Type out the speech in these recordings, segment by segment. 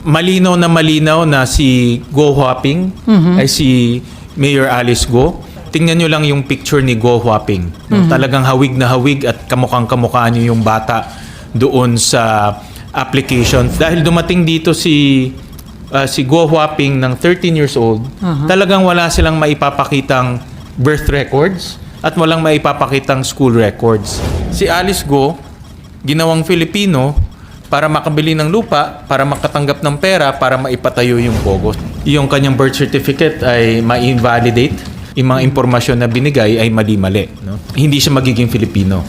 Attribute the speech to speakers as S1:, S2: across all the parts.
S1: malinaw na si Go Huaping ay si Mayor Alice Go. Tingnan nyo lang yung picture ni Go Huaping. No? Talagang hawig na hawig at kamukhang-kamukha nyo yung bata doon sa application. Dahil dumating dito si Go Huaping ng 13 years old, talagang wala silang maipapakitang birth records at walang maipapakitang school records. Si Alice Go, ginawang Filipino para makabili ng lupa, para makatanggap ng pera, para maipatayo yung pogo. Yung kanyang birth certificate ay ma-invalidate. Yung mga impormasyon na binigay ay mali-mali. No? Hindi siya magiging Filipino.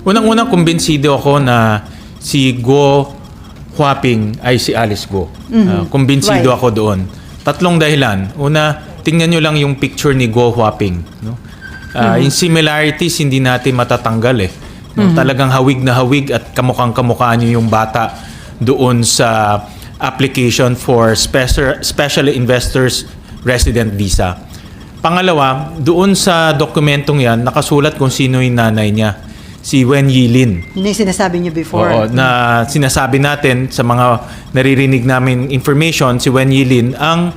S1: Unang-unang kumbinsido ako na si Go Huaping ay si Alice Go. Kumbinsido ako doon. Tatlong dahilan. Una, tingnan nyo lang yung picture ni Go Huaping. No? Yung similarities hindi natin matatanggal eh. No? Talagang hawig na hawig at kamukhang-kamukha nyo yung bata doon sa application for special investors resident visa. Pangalawa, doon sa dokumentong yan, nakasulat kung sino yung nanay niya. Si Wen Yilin.
S2: Yun yung sinasabi niyo before.
S1: Oo, na sinasabi natin sa mga naririnig namin information, si Wen Yilin ang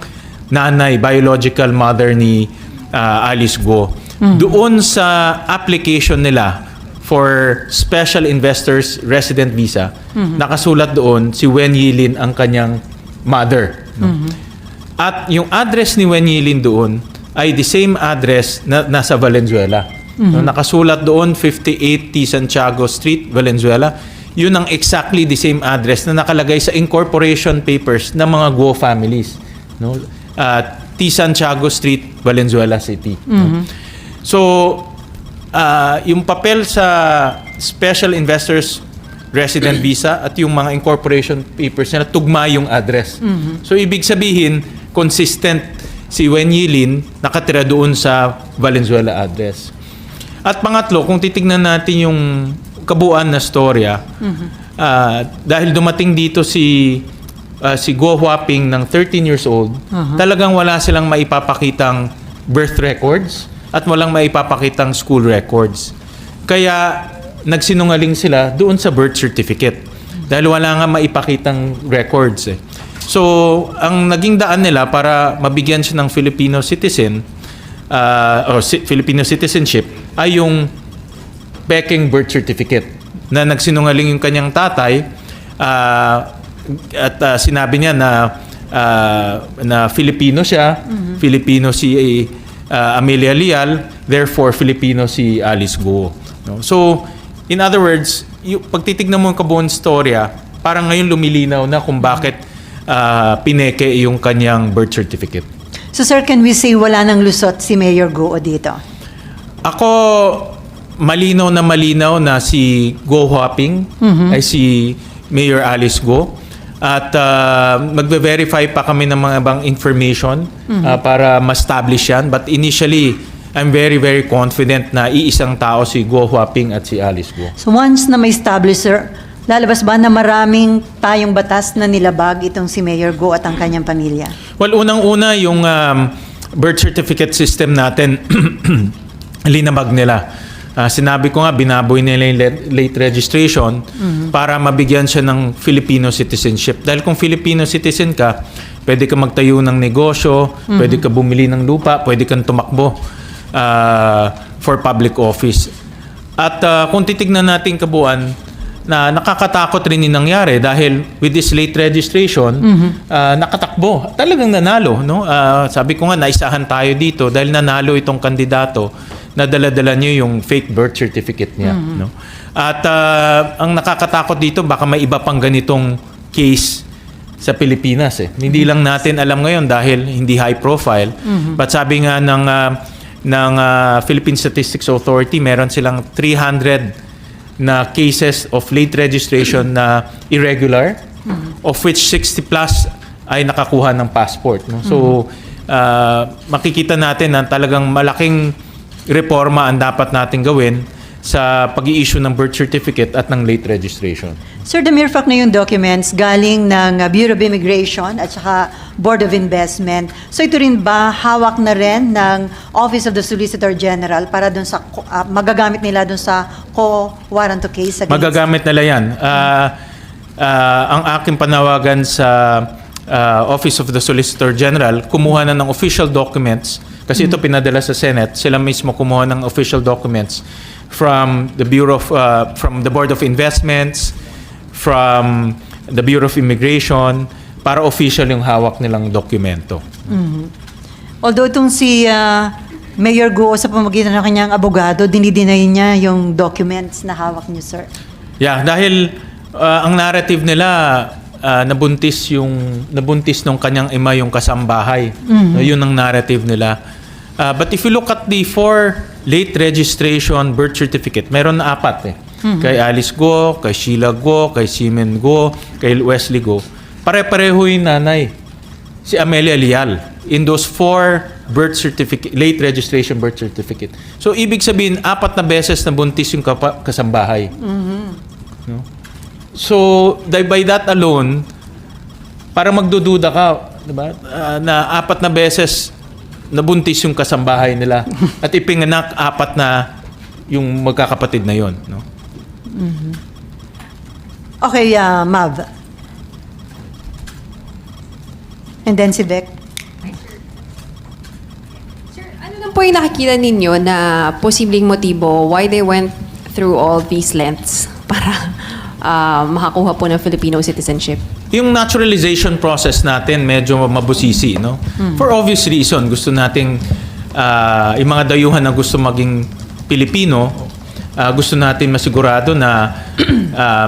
S1: nanay, biological mother ni Alice Go. Doon sa application nila for special investors resident visa, nakasulat doon si Wen Yilin ang kanyang mother. No? At yung address ni Wen Yilin doon ay the same address na nasa Valenzuela. No? Nakasulat doon 58 T. Santiago Street, Valenzuela. Yun ang exactly the same address na nakalagay sa incorporation papers ng mga Go families. No? T. Santiago Street, Valenzuela City. No? So, yung papel sa special investors resident visa at yung mga incorporation papers na tugma yung address. So, ibig sabihin, consistent si Wen Yilin nakatira doon sa Valenzuela address. At pangatlo, kung titignan natin yung kabuuan na storya, dahil dumating dito si Go Huaping ng 13 years old, talagang wala silang maipapakitang birth records at walang maipapakitang school records. Kaya nagsinungaling sila doon sa birth certificate dahil wala nga maipakitang records. So, ang naging daan nila para mabigyan siya ng Filipino citizen o Filipino citizenship ay yung peking birth certificate na nagsinungaling yung kanyang tatay at sinabi niya na Filipino siya, Filipino si Amelia Leal, therefore Filipino si Alice Go. No? So, in other words, pag titignan mo yung kabuuan storya, parang ngayon lumilinaw na kung bakit pineke yung kanyang birth certificate.
S2: So sir, can we say wala nang lusot si Mayor Go dito?
S1: Ako, malinaw na si Go Huaping ay si Mayor Alice Go. At magbe-verify pa kami ng mga ibang information para ma-establish yan. But initially, I'm very, very confident na iisang tao si Go Huaping at si Alice Go.
S2: So once na may establish, sir, lalabas ba na maraming tayong batas na nilabag itong si Mayor Go at ang kanyang pamilya? Well,
S1: unang-una yung birth certificate system natin, linabag nila. Sinabi ko nga, binaboy nila yung late registration para mabigyan siya ng Filipino citizenship. Dahil kung Filipino citizen ka, pwede ka magtayo ng negosyo, pwede ka bumili ng lupa, pwede kang tumakbo for public office. At kung titignan natin kabuuan, na nakakatakot rin yung nangyari dahil with this late registration, nakatakbo. Talagang nanalo. No? Sabi ko nga, naisahan tayo dito dahil nanalo itong kandidato na dala-dala niyo yung fake birth certificate niya. No? At ang nakakatakot dito, baka may iba pang ganitong case sa Pilipinas. Hindi lang natin alam ngayon dahil hindi high profile. But sabi nga ng Philippine Statistics Authority, meron silang 300 na cases of late registration na irregular, of which 60 plus ay nakakuha ng passport. No? So, makikita natin na talagang malaking reforma ang dapat natin gawin sa pag-i-issue ng birth certificate at ng late registration.
S2: Sir, the mere fact na yung documents galing ng Bureau of Immigration at saka Board of Investment, so ito rin ba hawak na rin ng Office of the Solicitor General para dun sa magagamit nila dun sa co-warranto case?
S1: Magagamit nila yan. ang aking panawagan sa Office of the Solicitor General, kumuha na ng official documents kasi ito pinadala sa Senate. Sila mismo kumuha ng official documents from the from the Board of Investments, from the Bureau of Immigration, para official yung hawak nilang dokumento.
S2: Although itong si Mayor Go sa pamamagitan ng kanyang abogado, dinideny niya yung documents na hawak niyo, sir.
S1: Yeah, dahil ang narrative nila nabuntis nung kanyang ima yung kasambahay. Yun ang narrative nila. But if you look at the 4 late registration birth certificate, meron na 4 eh. Kay Alice Go, kay Sheila Go, kay Simen Go, kay Wesley Go. Pare-pareho yung nanay. Si Amelia Lial in those 4 birth certificate, late registration birth certificate. So ibig sabihin 4 na beses na buntis yung kasambahay. No? So by that alone, parang magdududa ka, di ba? Na 4 na beses nabuntis yung kasambahay nila at ipinganak 4 na yung magkakapatid na yon, no?
S2: Okay, Mav. And then si Beck.
S3: Sir, ano lang po yung nakikita ninyo na posibleng motibo why they went through all these lengths para makakuha po ng Filipino citizenship?
S1: Yung naturalization process natin medyo mabusisi, no? For obvious reason, gusto nating yung mga dayuhan na gusto maging Pilipino, gusto natin masigurado na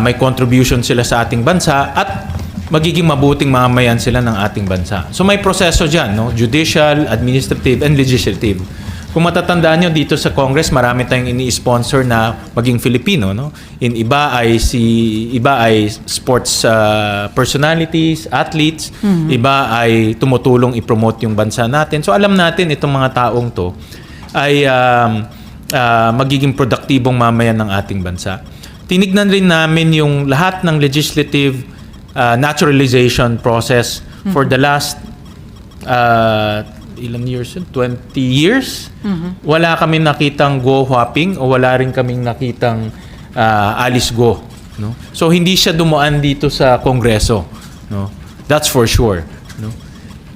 S1: may contribution sila sa ating bansa at magiging mabuting mamamayan sila ng ating bansa. So may proseso dyan, no? Judicial, administrative, and legislative. Kung matatandaan nyo dito sa Congress, marami tayong ini-sponsor na maging Filipino, no? Iba ay sports personalities, athletes, iba ay tumutulong i-promote yung bansa natin. So alam natin itong mga taong to ay magiging produktibong mamayan ng ating bansa. Tinignan rin namin yung lahat ng legislative naturalization process for the last ilang years? 20 years? Wala kami nakitang Go Huaping o wala rin kaming nakitang Alice Go. No? So hindi siya dumuan dito sa Kongreso. No? That's for sure. No?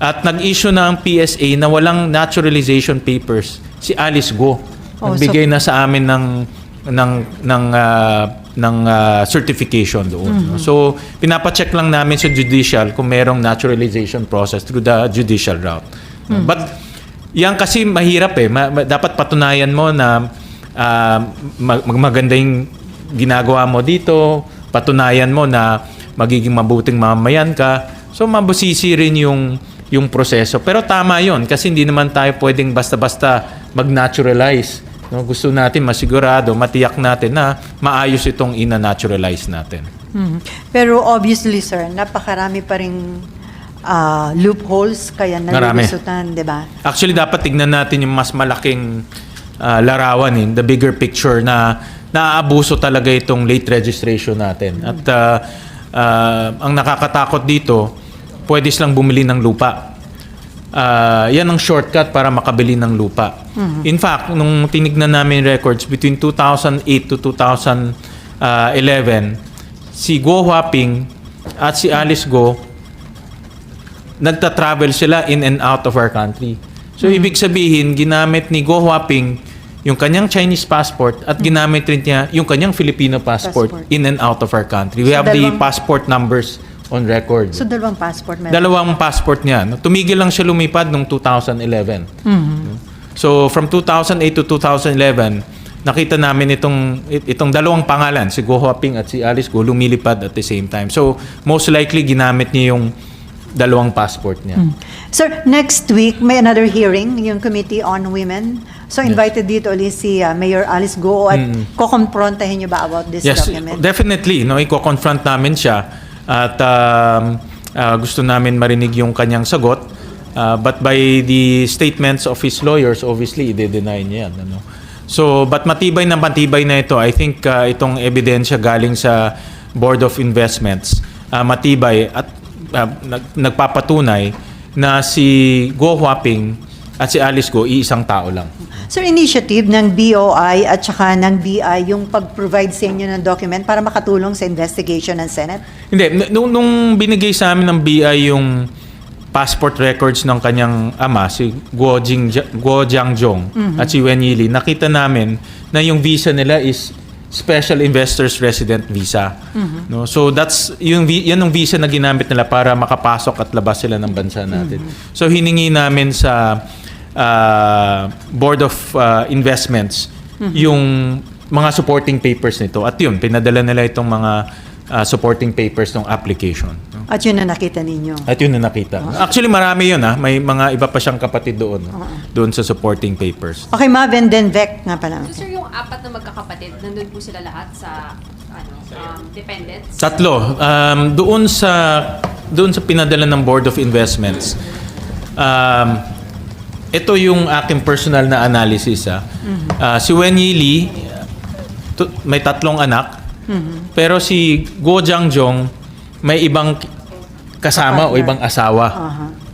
S1: At nag-issue na ang PSA na walang naturalization papers si Alice Go. Nagbigay na sa amin ng certification doon. No? So, pinapacheck lang namin sa judicial kung merong naturalization process through the judicial route. No? But, yan kasi mahirap eh. Dapat patunayan mo na maganda yung ginagawa mo dito, patunayan mo na magiging mabuting mamamayan ka. So, mabusisi rin yung proseso. Pero tama yon kasi hindi naman tayo pwedeng basta-basta mag-naturalize. No, gusto natin masigurado, matiyak natin na maayos itong ina-naturalize natin.
S2: Pero obviously, sir, napakarami pa ring loopholes kaya nalulusutan, di ba?
S1: Actually, dapat tignan natin yung mas malaking larawan, the bigger picture na naaabuso talaga itong late registration natin. At ang nakakatakot dito, pwede silang bumili ng lupa. Yan ang shortcut para makabili ng lupa. In fact, nung tinignan namin records between 2008 to 2011, si Go Huaping at si Alice Go nagta-travel sila in and out of our country. So ibig sabihin, ginamit ni Go Huaping yung kanyang Chinese passport at ginamit rin niya yung kanyang Filipino passport in and out of our country. We have the passport numbers on record.
S2: So, dalawang passport meron?
S1: Dalawang passport niya. No? Tumigil lang siya lumipad noong 2011. So, from 2008 to 2011, nakita namin itong dalawang pangalan, si Go Huaping at si Alice Go, lumilipad at the same time. So, most likely, ginamit niya yung dalawang passport niya.
S2: Sir, next week, may another hearing, yung Committee on Women. So, invited dito ulit si Mayor Alice Go at kukonfrontahin niyo ba about this document?
S1: Yes, definitely. No? Iko-confront namin siya. At gusto namin marinig yung kanyang sagot. But by the statements of his lawyers, obviously, i-deny niya yan. Ano? So, but matibay na ito. I think itong ebidensya galing sa Board of Investments, matibay at nagpapatunay na si Go Huaping At si Alice Go, iisang tao lang.
S2: Sir, initiative ng BOI at saka ng BI yung pag-provide sa inyo ng document para makatulong sa investigation ng Senate?
S1: Hindi, nung binigay sa amin ng BI yung passport records ng kanyang ama, si Guo Jiangjong at si Wen Yili, nakita namin na yung visa nila is Special Investors Resident Visa. No? So that's yan ang visa na ginamit nila para makapasok at labas sila ng bansa natin. So hiningi namin sa Board of Investments yung mga supporting papers nito. At yun, pinadala nila itong mga supporting papers ng application. No?
S2: At yun na nakita ninyo?
S1: At yun na nakita. Actually, marami yun. May mga iba pa siyang kapatid doon. Doon sa supporting papers.
S2: Okay, Mav and then Vec nga pala.
S3: So sir, yung apat na magkakapatid, nandun po sila lahat sa dependents?
S1: Tatlo. Doon sa pinadala ng Board of Investments. Ito yung aking personal na analysis. Si Wen Yili, may tatlong anak. Pero si Guo Jiangjong, may ibang kasama o ibang asawa.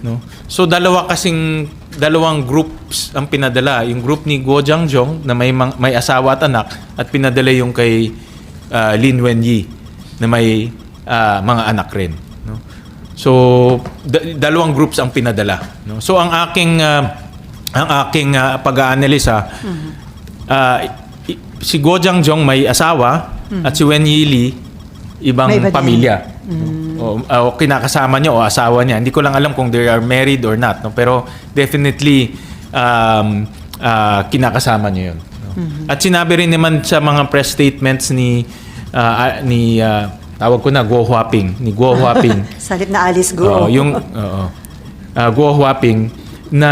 S1: No? So dalawang groups ang pinadala. Yung group ni Guo Jiangjong na may asawa at anak, at pinadala yung kay Lin Wenyi na may mga anak rin. No? So dalawang groups ang pinadala. No? So ang aking pag-aanalisa, si Guo Jiangjong may asawa at si Wen Yili ibang
S2: May iba din.
S1: pamilya. O kinakasama niya o asawa niya. Hindi ko lang alam kung they are married or not. No? Pero definitely kinakasama niya yun. No? At sinabi rin naman sa mga press statements ni tawag ko na Guo Huaping. Ni Guo Huaping.
S2: Salit na Alice Go.
S1: Guo Huaping na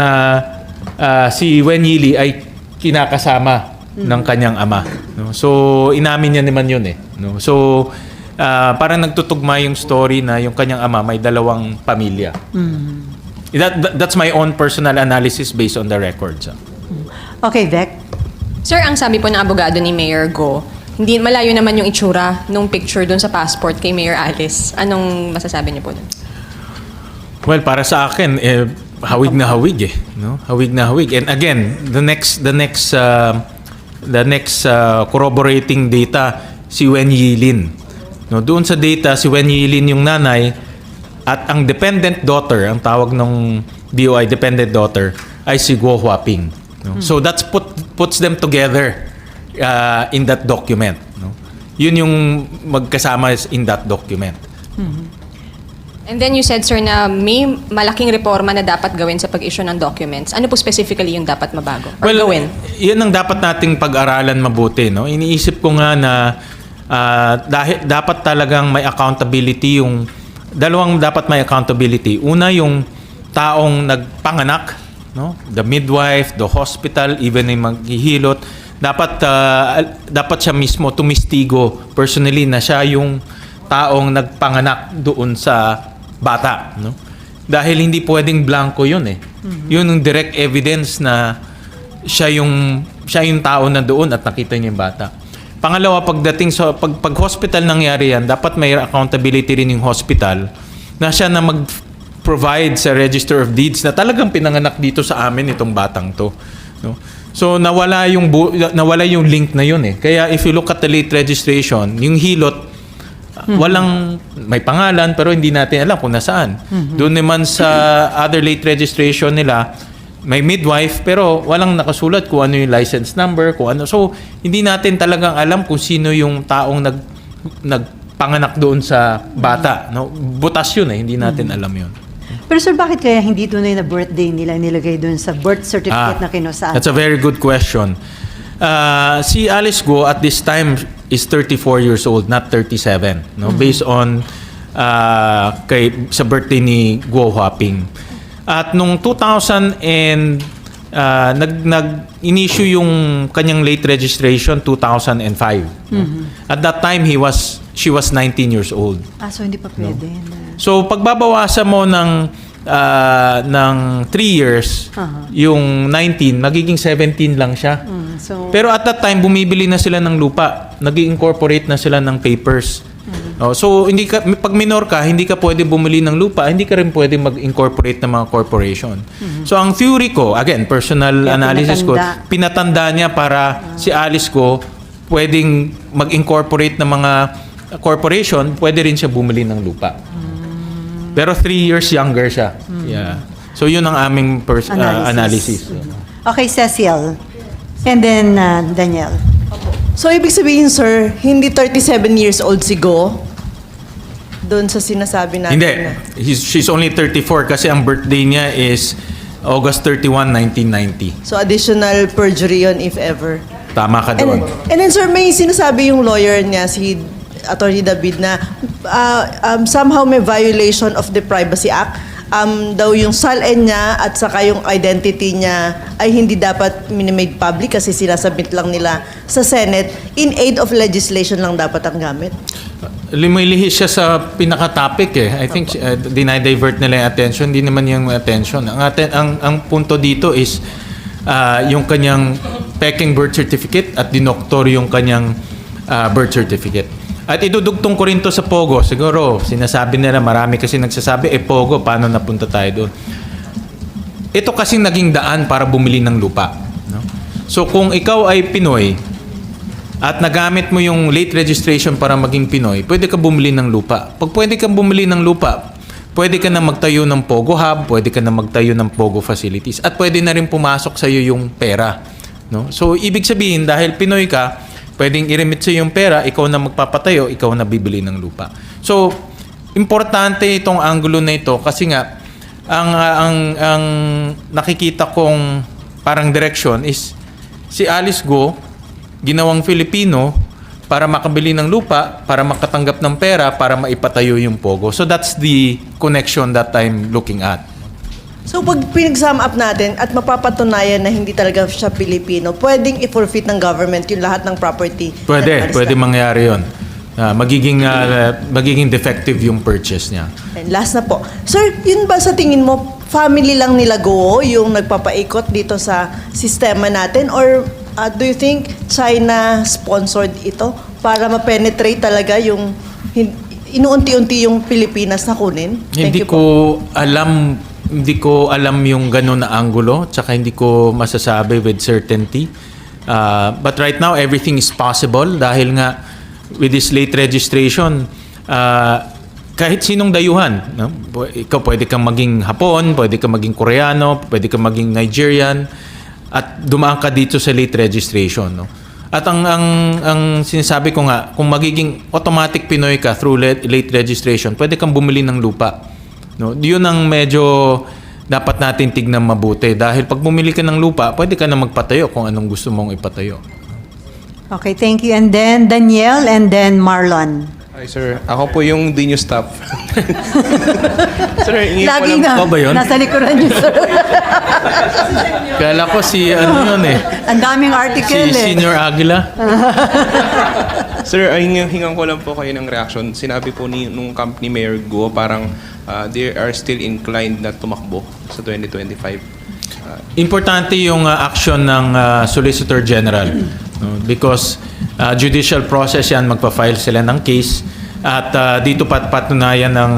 S1: si Wen Yili ay kinakasama ng kanyang ama. No? So, inamin niya naman yun eh. No? So, parang nagtutugma yung story na yung kanyang ama may dalawang pamilya. That's my own personal analysis based on the records.
S2: Okay, Vec.
S4: Sir, ang sabi po ng abogado ni Mayor Go, hindi malayo naman yung itsura nung picture doon sa passport kay Mayor Alice. Anong masasabi niyo po doon?
S1: Well, para sa akin, hawig na hawig eh. No? Hawig na hawig. And again, the next corroborating data, si Wen Yilin. No, doon sa data, si Wen Yilin yung nanay at ang dependent daughter, ang tawag ng BOI dependent daughter, ay si Guo Huaping. No? So that's puts them together in that document. No? Yun yung magkasama in that document.
S4: And then you said, sir, na may malaking reforma na dapat gawin sa pag-issue ng documents. Ano po specifically yung dapat mabago or gawin?
S1: Yan ang dapat nating pag-aralan mabuti. No? Iniisip ko nga na dahil dapat talagang may accountability yung dalawang dapat may accountability. Una yung taong nagpanganak, no? The midwife, the hospital, even yung maghihilot, dapat siya mismo tumistigo personally na siya yung taong nagpanganak doon sa bata, no? Dahil hindi pwedeng blanco 'yun eh. Yun yung direct evidence na siya yung tao na doon at nakita niya yung bata. Pangalawa, pagdating sa pag hospital nangyari yan, dapat may accountability rin yung hospital na siya na mag-provide sa Register of Deeds na talagang pinanganak dito sa amin itong batang to, no? So nawala yung link na yun eh. Kaya if you look at the late registration, yung hilot walang may pangalan pero hindi natin alam kung nasaan. Doon naman sa other late registration nila, may midwife pero walang nakasulat kung ano yung license number, kung ano. So hindi natin talagang alam kung sino yung taong nagpanganak doon sa bata, no? Butas yun eh, hindi natin alam yun.
S2: Pero sir, bakit kaya hindi tunay na birthday nila nilagay doon sa birth certificate na kinusaan?
S1: That's a very good question. Si Alice Go at this time is 34 years old, not 37, no? Based on sa birthday ni Guo Huaping. At nung 2000 and nag-issue yung kanyang late registration 2005. No? At that time she was 19 years old.
S2: So hindi pa pwede na.
S1: So pagbabawasan mo ng 3 years, yung 19, magiging 17 lang siya.
S2: So,
S1: pero at that time, bumibili na sila ng lupa. Nag-incorporate na sila ng papers. Oh, so hindi ka pag minor ka, hindi ka pwede bumili ng lupa, hindi ka rin pwede mag-incorporate ng mga corporation. So ang theory ko, again, personal
S2: Kaya
S1: analysis
S2: pinatanda.
S1: ko, pinatanda niya para si Alice Go pwedeng mag-incorporate ng mga corporation, pwede rin siya bumili ng lupa. Pero 3 years younger siya. Yeah. So yun ang aming analysis.
S2: Okay, Cecil. And then Daniel.
S5: So, ibig sabihin, sir, hindi 37 years old si Go? Doon sa sinasabi natin
S1: Hindi.
S5: na.
S1: She's only 34 kasi ang birthday niya is August 31, 1990.
S5: So, additional perjury yun if ever.
S1: Tama ka doon.
S5: And then, sir, may sinasabi yung lawyer niya, si Attorney David, na somehow may violation of the Privacy Act. Daw yung SALN niya at saka yung identity niya ay hindi dapat minimade public kasi sinasubmit lang nila sa Senate. In aid of legislation lang dapat ang gamit.
S1: Lumilihis siya sa pinaka-topic eh. I think dinidivert nila yung attention. Hindi naman yung attention. Ang punto dito is yung kanyang peking birth certificate at dinoktor yung kanyang birth certificate. At idudugtong ko rin to sa Pogo. Siguro, sinasabi nila, marami kasi nagsasabi, Pogo, paano napunta tayo doon? Ito kasing naging daan para bumili ng lupa. No? So, kung ikaw ay Pinoy at nagamit mo yung late registration para maging Pinoy, pwede ka bumili ng lupa. Pag pwede kang bumili ng lupa, pwede ka na magtayo ng Pogo Hub, pwede ka na magtayo ng Pogo facilities, at pwede na rin pumasok sa iyo yung pera. No? So, ibig sabihin, dahil Pinoy ka, pwedeng i-remit sa yung pera, ikaw na magpapatayo, ikaw na bibili ng lupa. So, importante itong angulo na ito kasi nga, ang nakikita kong parang direction is si Alice Go, ginawang Filipino, para makabili ng lupa, para makatanggap ng pera, para maipatayo yung Pogo. So, that's the connection that I'm looking at.
S5: So, pag pinag-sum up natin at mapapatunayan na hindi talaga siya Pilipino, pwedeng i-forfeit ng government yung lahat ng property.
S1: Pwede mangyari yun. Magiging defective yung purchase niya.
S5: And last na po. Sir, yun ba sa tingin mo, family lang nila Go yung nagpapaikot dito sa sistema natin? Or do you think China sponsored ito para ma-penetrate talaga yung inuunti-unti yung Pilipinas na kunin?
S1: Hindi ko alam yung gano'n na angulo, tsaka hindi ko masasabi with certainty. But right now, everything is possible dahil nga with this late registration, kahit sinong dayuhan, no? Ikaw pwede kang maging Hapon, pwede kang maging Koreano, pwede kang maging Nigerian, at dumaan ka dito sa late registration. No? At ang sinasabi ko nga, kung magiging automatic Pinoy ka through late registration, pwede kang bumili ng lupa. No, yun ang medyo dapat natin tignan mabuti dahil pag bumili ka ng lupa, pwede ka na magpatayo kung anong gusto mong ipatayo.
S2: Okay, thank you. And then Daniel and then Marlon.
S6: Hi sir, ako po yung Dino staff. Sir, ingin ko
S2: Lagi
S6: lang
S2: na,
S1: pa ba yun?
S2: nasa likuran niyo, sir.
S1: Kala ko si ano yun eh,
S2: Ang daming article
S1: si Senior Aguila.
S6: Sir, ay hingan ko lang po kayo ng reaction. Sinabi po nung company Mayor Go parang they are still inclined na tumakbo sa 2025.
S1: Importante yung action ng Solicitor General no? Because judicial process yan, magpa-file sila ng case at dito patunayan ng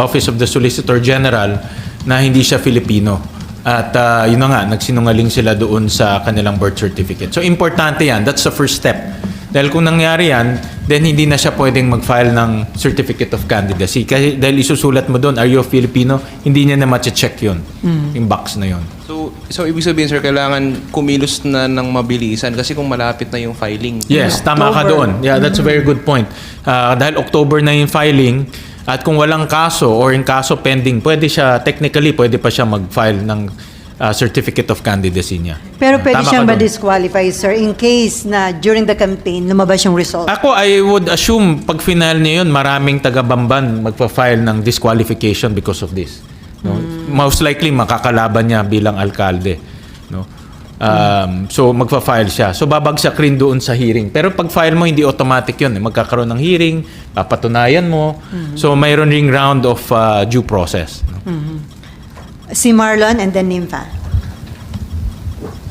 S1: Office of the Solicitor General na hindi siya Filipino. At yun na nga, nagsinungaling sila doon sa kanilang birth certificate. So importante yan, that's the first step. Dahil kung nangyari yan, then hindi na siya pwedeng mag-file ng Certificate of Candidacy. Kasi dahil isusulat mo doon, are you a Filipino? Hindi niya na ma-check yun, yung box na yun.
S6: So ibig sabihin sir, kailangan kumilos na ng mabilisan kasi kung malapit na yung filing.
S1: Yes, tama ka doon. Yeah, that's a very good point. Dahil October na yung filing, at kung walang kaso or yung kaso pending, technically pwede pa siya mag-file ng Certificate of Candidacy niya.
S2: Pero pwede
S1: Tama
S2: siyang
S1: ka doon.
S2: ma-disqualify, sir, in case na during the campaign, lumabas yung result.
S1: Ako, I would assume, pag final niya yun, maraming taga-Bamban magpa-file ng disqualification because of this. No? Most likely, makakalaban niya bilang alkalde. No? So, magpa-file siya. So, babagsak rin doon sa hearing. Pero pag file mo, hindi automatic yun. Magkakaroon ng hearing, papatunayan mo. So, mayroon ring round of due process. No?
S2: Si Marlon and then Nympha.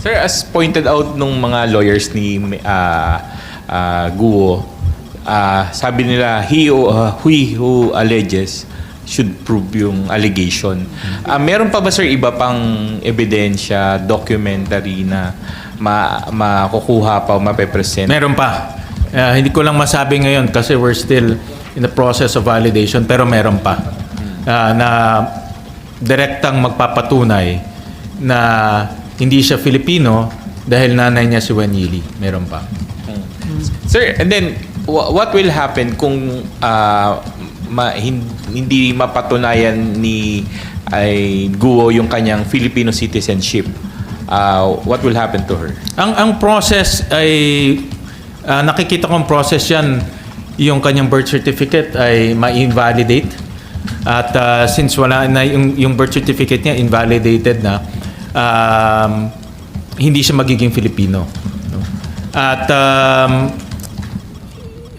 S7: Sir, as pointed out nung mga lawyers ni Guo, sabi nila, he who alleges should prove yung allegation. Meron pa ba, sir, iba pang ebidensya, documentary na makukuha pa o mapepresent?
S1: Meron pa. Hindi ko lang masabi ngayon kasi we're still in the process of validation, pero meron pa. Na direktang magpapatunay na hindi siya Filipino dahil nanay niya si Wen Yili. Meron pa.
S7: Sir, and then, what will happen kung hindi mapatunayan ni Guo yung kanyang Filipino citizenship? What will happen to her?
S1: Ang process ay nakikita kong process yan, yung kanyang birth certificate ay ma-invalidate. At since wala na yung birth certificate niya invalidated na, hindi siya magiging Filipino. No? At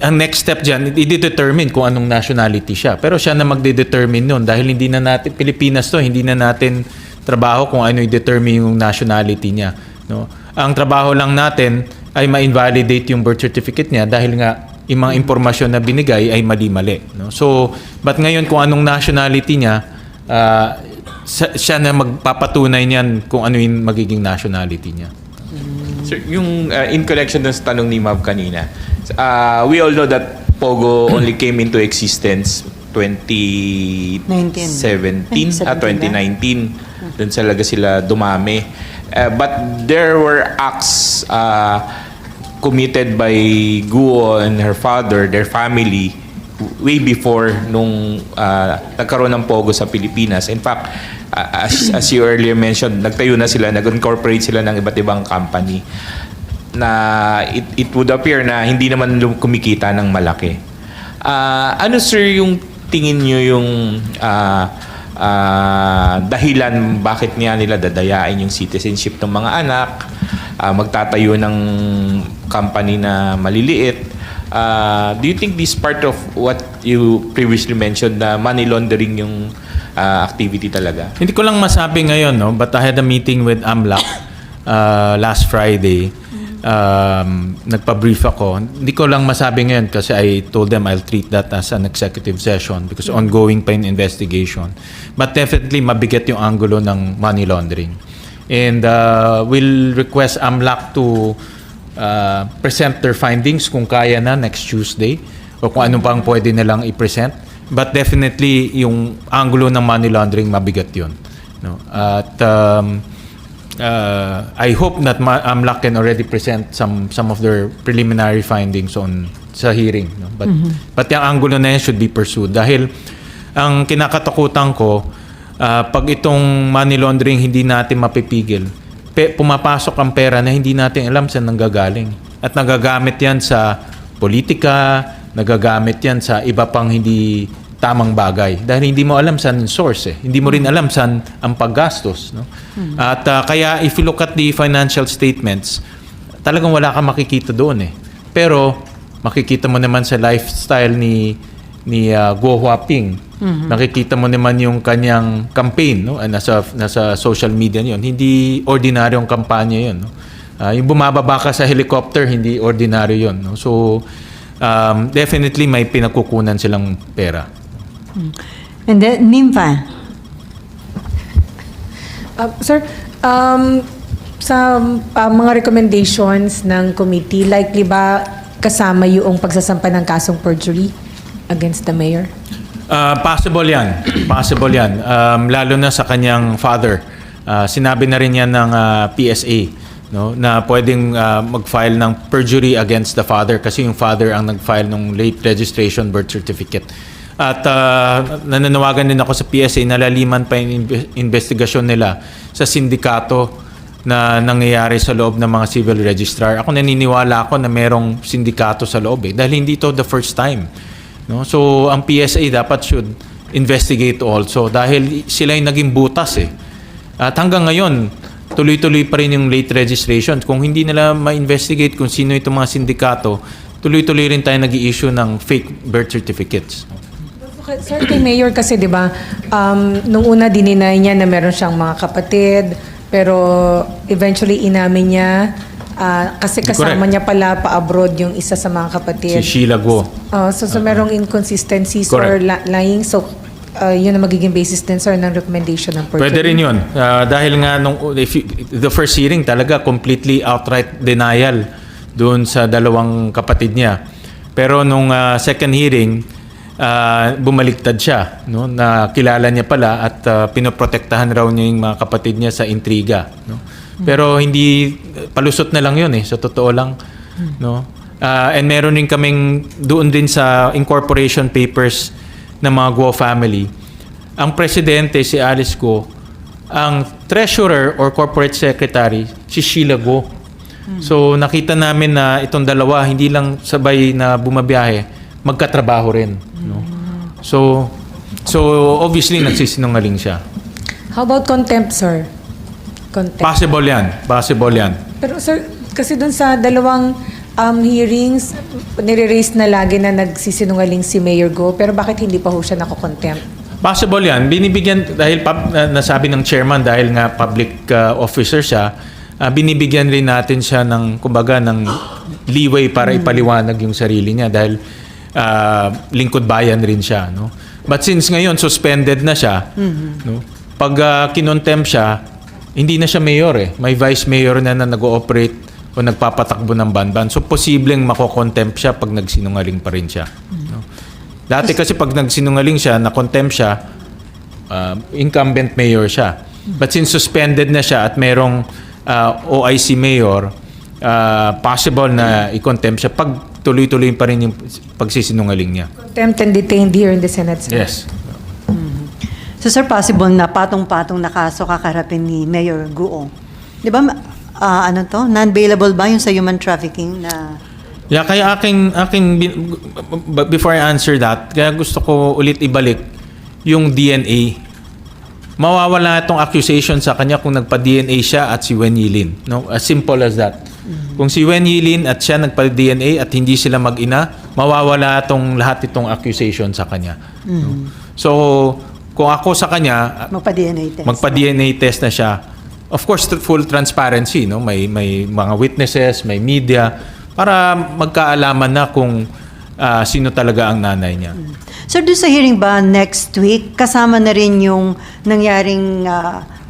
S1: ang next step dyan, i-determine kung anong nationality siya. Pero siya na magde-determine nun dahil hindi na natin, Pilipinas to, hindi na natin trabaho kung ano i-determine yung nationality niya. No? Ang trabaho lang natin ay ma-invalidate yung birth certificate niya dahil nga yung mga impormasyon na binigay ay mali-mali. No? So, but ngayon kung anong nationality niya, siya na magpapatunay niyan kung ano yung magiging nationality niya.
S7: Sir, yung in connection dun sa tanong ni Ma'am kanina, we all know that Pogo only came into existence 2017 2019. Doon talaga sila dumami. But there were acts committed by Guo and her father, their family, way before nung nagkaroon ng Pogo sa Pilipinas. In fact, as you earlier mentioned, nagtayo na sila, nag-incorporate sila ng iba't ibang company na it would appear na hindi naman kumikita ng malaki. Ano, sir, yung tingin nyo yung dahilan bakit niya nila dadayain yung citizenship ng mga anak, magtatayo ng company na maliliit? Do you think this part of what you previously mentioned na money laundering yung activity talaga?
S1: Hindi ko lang masabi ngayon, no? But I had a meeting with AMLAC last Friday. Nagpa-brief ako. Hindi ko lang masabi ngayon kasi I told them I'll treat that as an executive session because ongoing pa yung investigation. But definitely mabigat yung angulo ng money laundering. And we'll request AMLAC to present their findings kung kaya na next Tuesday o kung ano pang pwede nilang i-present. But definitely yung angulo ng money laundering mabigat yun. No? At I hope that AMLAC can already present some of their preliminary findings on sa hearing. No? But yung angulo na yan should be pursued. Dahil ang kinakatakutan ko, pag itong money laundering hindi natin mapipigil, pumapasok ang pera na hindi natin alam saan nanggagaling. At nagagamit yan sa politika, nagagamit yan sa iba pang hindi tamang bagay. Dahil hindi mo alam saan source. Hindi mo rin alam saan ang paggastos. No? At kaya if you look at the financial statements, talagang wala kang makikita doon. Pero makikita mo naman sa lifestyle ni Guo Huaping. Nakikita mo naman yung kanyang campaign, no? Nasa social media yun. Hindi ordinaryong kampanya yun. No? Yung bumababa ka sa helicopter, hindi ordinaryo yun. No? So, definitely may pinagkukunan silang pera.
S2: And then, Nympha.
S8: Sir, sa mga recommendations ng committee, likely ba kasama yung pagsasampa ng kasong perjury against the mayor?
S1: Possible yan. Possible yan. Lalo na sa kanyang father. Sinabi na rin yan ng PSA, no, na pwedeng mag-file ng perjury against the father kasi yung father ang nag-file ng late registration birth certificate. At nananawagan din ako sa PSA na laliman pa yung investigasyon nila sa sindikato na nangyayari sa loob ng mga civil registrar. Ako naniniwala ako na merong sindikato sa loob dahil hindi ito the first time. No? So ang PSA dapat should investigate also dahil sila yung naging butas At hanggang ngayon, tuloy-tuloy pa rin yung late registration. Kung hindi nila ma-investigate kung sino itong mga sindikato, tuloy-tuloy rin tayo nag-i-issue ng fake birth certificates.
S8: Sir, kay Mayor kasi, di ba, nung una dininay niya na meron siyang mga kapatid, pero eventually inamin niya Kasi kasama
S1: Correct.
S8: niya pala pa-abroad yung isa sa mga kapatid.
S1: Si Sheila Guo.
S8: So merong inconsistencies or
S1: Correct.
S8: lying. So, yun ang magiging basis din, sir, ng recommendation ng perjury.
S1: Pwede rin yun. Dahil nga, the first hearing talaga completely outright denial doon sa dalawang kapatid niya. Pero nung second hearing, bumaliktad siya. No? Na kilala niya pala at pinoprotektahan raw niya yung mga kapatid niya sa intriga. No? Pero hindi, palusot na lang yun sa totoo lang. No? And meron rin kaming doon din sa incorporation papers ng mga Guo family. Ang presidente, si Alice Guo, ang treasurer or corporate secretary, si Sheila Guo. So nakita namin na itong dalawa, hindi lang sabay na bumabiyahe, magkatrabaho rin. No? So obviously nagsisinungaling siya.
S8: How about contempt, sir? Contempt.
S1: Possible yan.
S8: Pero sir, kasi dun sa dalawang hearings, nire-raise na lagi na nagsisinungaling si Mayor Guo, pero bakit hindi pa ho siya nako-contempt?
S1: Possible yan. Binibigyan, dahil nasabi ng chairman, dahil nga public officer siya, binibigyan rin natin siya ng, kumbaga, ng leeway para ipaliwanag yung sarili niya dahil lingkod bayan rin siya. No? But since ngayon, suspended na siya, no? Pag kinontempt siya, hindi na siya mayor May vice mayor na nag-ooperate o nagpapatakbo ng banban. So, posibleng mako-contempt siya pag nagsinungaling pa rin siya. No? Dati kasi pag nagsinungaling siya, na-contempt siya, incumbent mayor siya. But since suspended na siya at merong OIC mayor, possible na i-contempt siya pag tuloy-tuloy pa rin yung pagsisinungaling niya.
S8: Contempt and detained here in the Senate, sir.
S1: Yes.
S2: So sir, possible na patong-patong na kaso kakarapin ni Mayor Guo. Di ba, non-bailable ba yung sa human trafficking na...
S1: Yeah, kaya before I answer that, kaya gusto ko ulit ibalik yung DNA. Mawawala itong accusation sa kanya kung nagpa-DNA siya at si Wen Yilin. No? As simple as that. Kung si Wen Yilin at siya nagpa-DNA at hindi sila mag-ina, mawawala lahat itong accusation sa kanya. No? So, kung ako sa kanya,
S2: Magpa-DNA test.
S1: magpa-DNA test na siya. Of course, full transparency, no? May mga witnesses, may media para magkaalaman na kung sino talaga ang nanay niya.
S2: Sir, doon sa hearing ba next week, kasama na rin yung nangyaring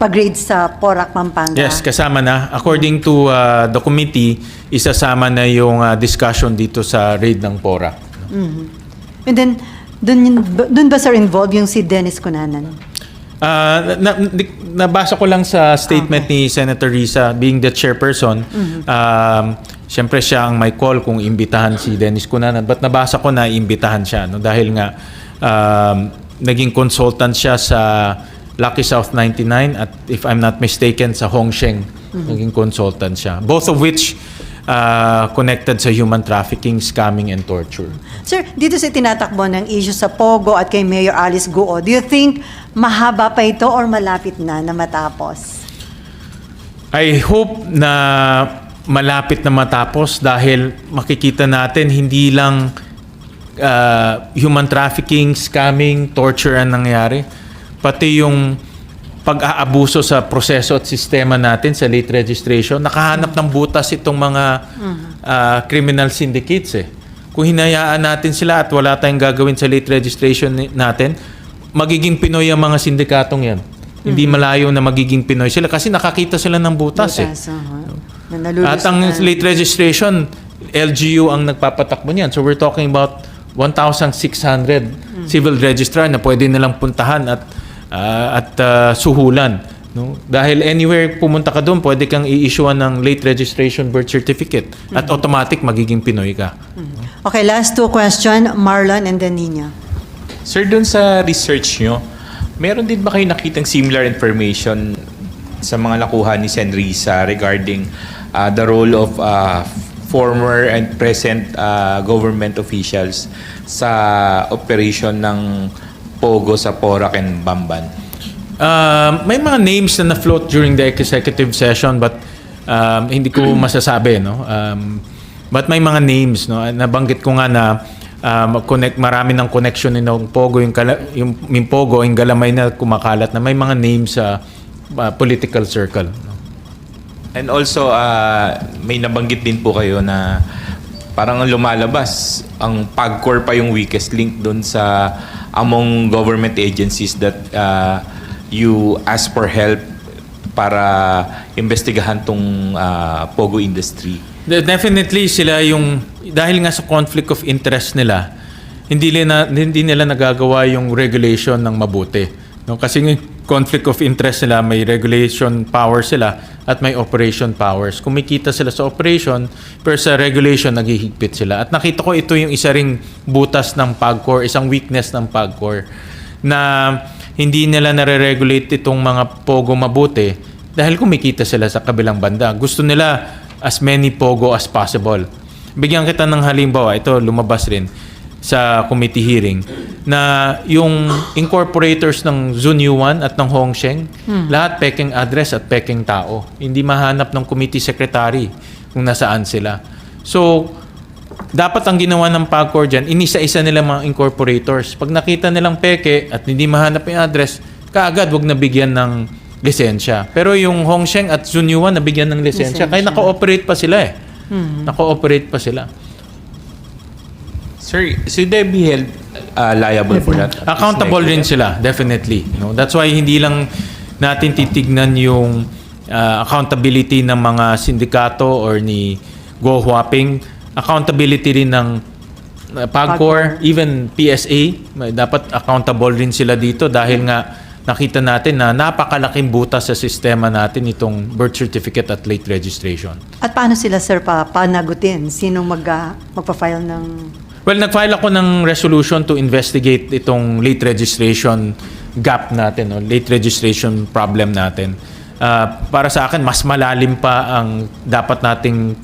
S2: pag-raid sa Porac, Pampanga?
S1: Yes, kasama na. According to the committee, isasama na yung discussion dito sa raid ng Porac.
S2: And then, doon ba sir involved yung si Dennis Cunanan?
S1: Nabasa ko lang sa statement ni Senator Risa, being the chairperson, siyempre siya ang may call kung imbitahan si Dennis Cunanan. But nabasa ko na imbitahan siya, no? Dahil nga naging consultant siya sa Lucky South 99 at if I'm not mistaken sa Hongsheng, naging consultant siya. Both of which connected sa human trafficking, scamming, and torture.
S2: Sir, dito sa tinatakbo ng issue sa Pogo at kay Mayor Alice Guo, do you think mahaba pa ito or malapit na matapos?
S1: I hope na malapit na matapos dahil makikita natin hindi lang human trafficking, scamming, torture ang nangyari. Pati yung pag-aabuso sa proseso at sistema natin sa late registration, nakahanap ng butas itong mga criminal syndicates Kung hinayaan natin sila at wala tayong gagawin sa late registration natin, magiging Pinoy ang mga sindikatong yan. Hindi malayo na magiging Pinoy sila kasi nakakita sila ng butas
S2: Na nalulus
S1: At ang
S2: na.
S1: late registration, LGU ang nagpapatakbo niyan. So we're talking about 1,600 civil registrar na pwede nilang puntahan at suhulan. No? Dahil anywhere pumunta ka doon, pwede kang i-issuean ng late registration birth certificate at automatic magiging Pinoy ka.
S2: Okay, last two question, Marlon and then Nina.
S7: Sir, dun sa research nyo, meron din ba kayo nakitang similar information sa mga nakuha ni Sen. Risa regarding the role of former and present government officials sa operation ng Pogo sa Porac and Bamban?
S1: May mga names na na-float during the executive session but hindi ko masasabi. No? But may mga names. No? Nabanggit ko nga na marami ng connection ng Pogo, yung Pogo, yung Galamay na kumakalat na may mga names sa political circle. No?
S7: And also, may nabanggit din po kayo na parang lumalabas, ang PAGCOR pa yung weakest link doon sa among government agencies that you ask for help para investigahan tong Pogo industry.
S1: Definitely sila yung, dahil nga sa conflict of interest nila, hindi nila nagagawa yung regulation ng mabuti. No? Kasi yung conflict of interest nila, may regulation power sila at may operation powers. Kumikita sila sa operation, pero sa regulation, naghihigpit sila. At nakita ko ito yung isa ring butas ng PAGCOR, isang weakness ng PAGCOR, na hindi nila nare-regulate itong mga Pogo mabuti dahil kumikita sila sa kabilang banda. Gusto nila as many Pogo as possible. Bigyan kita ng halimbawa, ito lumabas rin sa committee hearing, na yung incorporators ng Zun Yuan at ng Hongsheng, lahat peking address at peking tao. Hindi mahanap ng committee secretary kung nasaan sila. So, dapat ang ginawa ng PAGCOR dyan, inisa-isa nila mga incorporators. Pag nakita nilang peke at hindi mahanap yung address, kaagad wag nabigyan ng lisensya. Pero yung Hongsheng at Zun Yuan nabigyan ng lisensya. Kaya naka-operate pa sila eh. Naka-operate pa sila.
S7: Sir, should they be held liable for that?
S1: Accountable rin sila, definitely. No? That's why hindi lang natin titignan yung accountability ng mga sindikato or ni Go Huaping. Accountability rin ng PAGCOR, even PSA. Dapat accountable rin sila dito dahil nga nakita natin na napakalaking butas sa sistema natin itong birth certificate at late registration.
S2: At paano sila, sir, panagutin? Sinong magpa-file ng...
S1: Well, nag-file ako ng resolution to investigate itong late registration gap natin, no? Late registration problem natin. Para sa akin, mas malalim pa ang dapat nating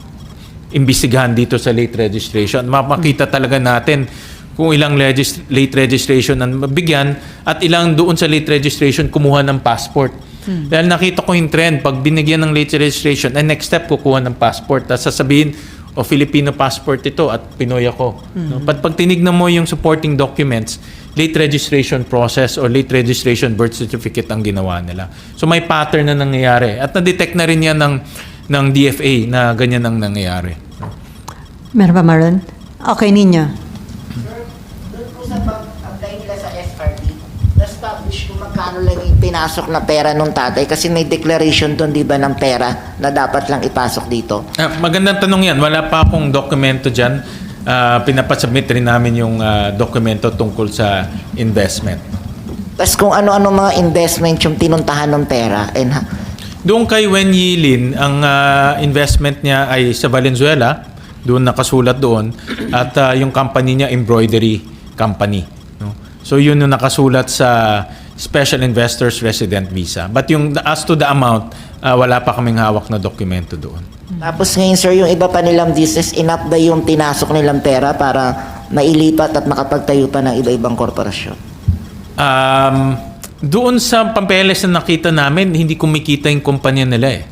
S1: imbestigahan dito sa late registration. Makita talaga natin kung ilang late registration ang mabigyan at ilang doon sa late registration kumuha ng passport. Dahil nakita ko yung trend, pag binigyan ng late registration, ang next step kukuha ng passport. Tapos sasabihin, o Filipino passport ito at Pinoy ako. No? But pag tinignan mo yung supporting documents, late registration process or late registration birth certificate ang ginawa nila. So may pattern na nangyayari. At na-detect na rin yan ng DFA na ganyan ang nangyayari.
S2: Meron ba, Maron? Okay, Nina.
S9: Doon po sa pag-apply nila sa SRT, na-establish kung magkano lang yung pinasok na pera nung tatay kasi may declaration doon, di ba, ng pera na dapat lang ipasok dito.
S1: Magandang tanong yan. Wala pa akong dokumento dyan. Pinapasubmit rin namin yung dokumento tungkol sa investment.
S9: Tapos kung ano-ano mga investment yung tinuntahan ng pera.
S1: Doon kay Wen Yilin, ang investment niya ay sa Valenzuela. Doon nakasulat doon. At yung company niya, embroidery company. No? So yun yung nakasulat sa Special Investors Resident Visa. But yung as to the amount, wala pa kaming hawak na dokumento doon.
S9: Tapos ngayon, sir, yung iba pa nilang business, enough ba yung tinasok nilang pera para mailipat at makapagtayo pa ng iba-ibang korporasyon?
S1: Doon sa papeles na nakita namin, hindi kumikita yung kumpanya nila eh.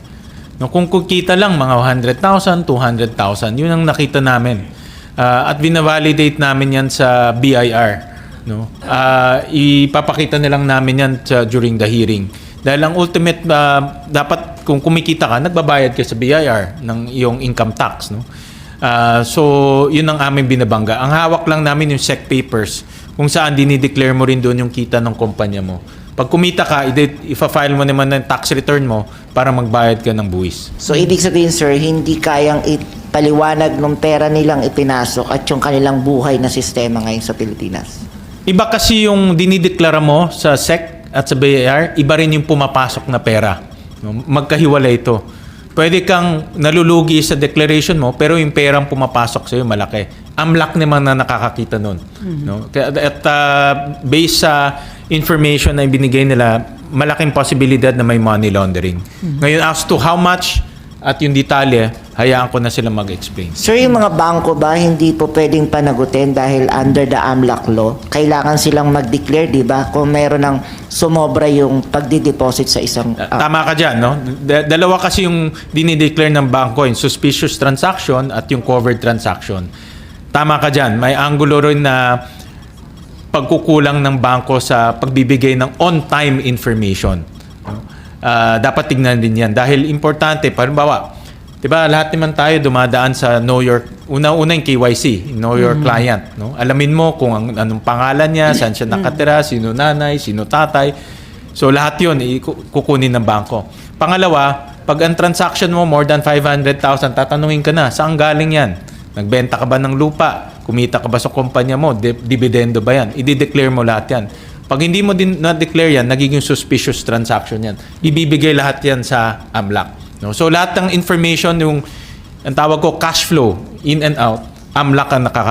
S1: No, kung kukita lang mga 100,000, 200,000, yun ang nakita namin. At binavalidate namin yan sa BIR. No? Ipapakita nilang namin yan during the hearing. Dahil ang ultimate, dapat kung kumikita ka, nagbabayad ka sa BIR ng iyong income tax. No? So, yun ang aming binabangga. Ang hawak lang namin yung SEC papers kung saan dinideclare mo rin doon yung kita ng kumpanya mo. Pag kumita ka, ifa-file mo naman ng tax return mo para magbayad ka ng buwis.
S9: So, ibig sabihin, sir, hindi kayang ipaliwanag ng pera nilang ipinasok at yung kanilang buhay na sistema ngayon sa Pilipinas?
S1: Iba kasi yung dinideklara mo sa SEC at sa BIR, iba rin yung pumapasok na pera. No? Magkahiwalay ito. Pwede kang nalulugi sa declaration mo, pero yung perang pumapasok sa'yo malaki. AMLAC naman na nakakakita nun. No? At based sa information na ibinigay nila, malaking posibilidad na may money laundering. Ngayon, as to how much at yung detalye, hayaan ko na sila mag-explain.
S9: Sir, yung mga bangko ba hindi po pwedeng panagutin dahil under the AMLAC law? Kailangan silang mag-declare, di ba? Kung meron ng sumobra yung pagdi-deposit sa isang...
S1: Tama ka dyan, no? Dalawa kasi yung dinideclare ng bangko, yung suspicious transaction at yung covered transaction. Tama ka dyan. May angulo rin na pagkukulang ng bangko sa pagbibigay ng on-time information. No? dapat tignan din yan. Dahil importante, halimbawa, diba, lahat naman tayo dumadaan sa know your, una-una yung KYC, know your client. No? Alamin mo kung anong pangalan niya, saan siya nakatira, sino nanay, sino tatay. So lahat yun, kukunin ng bangko. Pangalawa, pag ang transaction mo more than 500,000, tatanungin ka na, saan galing yan? Nagbenta ka ba ng lupa? Kumita ka ba sa kumpanya mo? Dividendo ba yan? I-declare mo lahat yan. Pag hindi mo din na-declare yan, nagiging suspicious transaction yan. Ibibigay lahat yan sa AMLAC. No? So lahat ng information, yung ang tawag ko cash flow, in and out, AMLAC ang